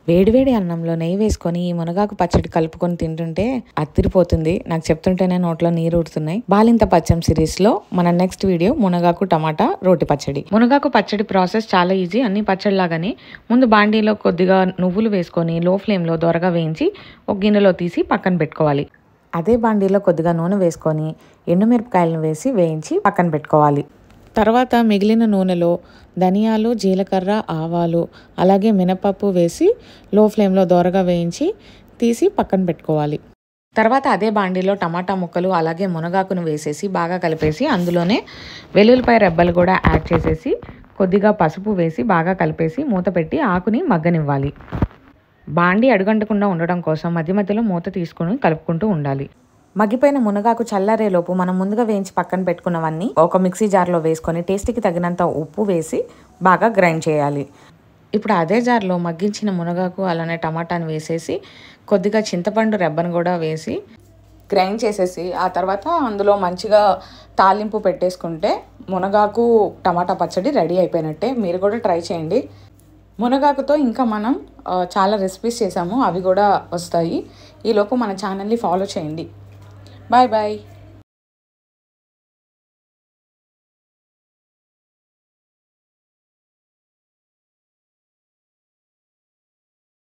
వేడివేడి అన్నంలో నెయ్యి వేసుకొని ఈ మునగాకు పచ్చడి కలుపుకొని తింటుంటే అత్తిరిపోతుంది. నాకు చెప్తుంటేనే నోట్లో నీరు ఊరుతున్నాయి. బాలింత పచ్చం సిరీస్ లో మన నెక్స్ట్ వీడియో మునగాకు టమాటా రోటి పచ్చడి. మునగాకు పచ్చడి ప్రాసెస్ చాలా ఈజీ. అన్ని పచ్చడిలాగానే ముందు బాండీలో కొద్దిగా నువ్వులు వేసుకొని లో ఫ్లేమ్ లో దోరగా వేయించి ఒక గిన్నెలో తీసి పక్కన పెట్టుకోవాలి. అదే బాండీలో కొద్దిగా నూనె వేసుకొని ఎండుమిరపకాయలను వేసి వేయించి పక్కన పెట్టుకోవాలి. తర్వాత మిగిలిన నూనెలో ధనియాలు, జీలకర్ర, ఆవాలు అలాగే మినపప్పు వేసి లో ఫ్లేమ్లో దోరగా వేయించి తీసి పక్కన పెట్టుకోవాలి. తర్వాత అదే బాండీలో టమాటా ముక్కలు అలాగే మునగాకును వేసేసి బాగా కలిపేసి అందులోనే వెల్లుల్లిపాయ రెబ్బలు కూడా యాడ్ చేసేసి కొద్దిగా పసుపు వేసి బాగా కలిపేసి మూత పెట్టి ఆకుని మగ్గనివ్వాలి. బాండీ అడుగంటకుండా ఉండడం కోసం మధ్య మధ్యలో మూత తీసుకుని కలుపుకుంటూ ఉండాలి. మగ్గిపోయిన మునగాకు చల్లారేలోపు మనం ముందుగా వేయించి పక్కన పెట్టుకున్నవన్నీ ఒక మిక్సీ జార్లో వేసుకొని టేస్ట్కి తగినంత ఉప్పు వేసి బాగా గ్రైండ్ చేయాలి. ఇప్పుడు అదే జార్లో మగ్గించిన మునగాకు అలానే టమాటాను వేసేసి కొద్దిగా చింతపండు రెబ్బను కూడా వేసి గ్రైండ్ చేసేసి ఆ తర్వాత అందులో మంచిగా తాలింపు పెట్టేసుకుంటే మునగాకు టమాటా పచ్చడి రెడీ అయిపోయినట్టే. మీరు కూడా ట్రై చేయండి. మునగాకుతో ఇంకా మనం చాలా రెసిపీస్ చేసాము, అవి కూడా వస్తాయి. ఈలోపు మన ఛానల్ని ఫాలో చేయండి. Bye bye.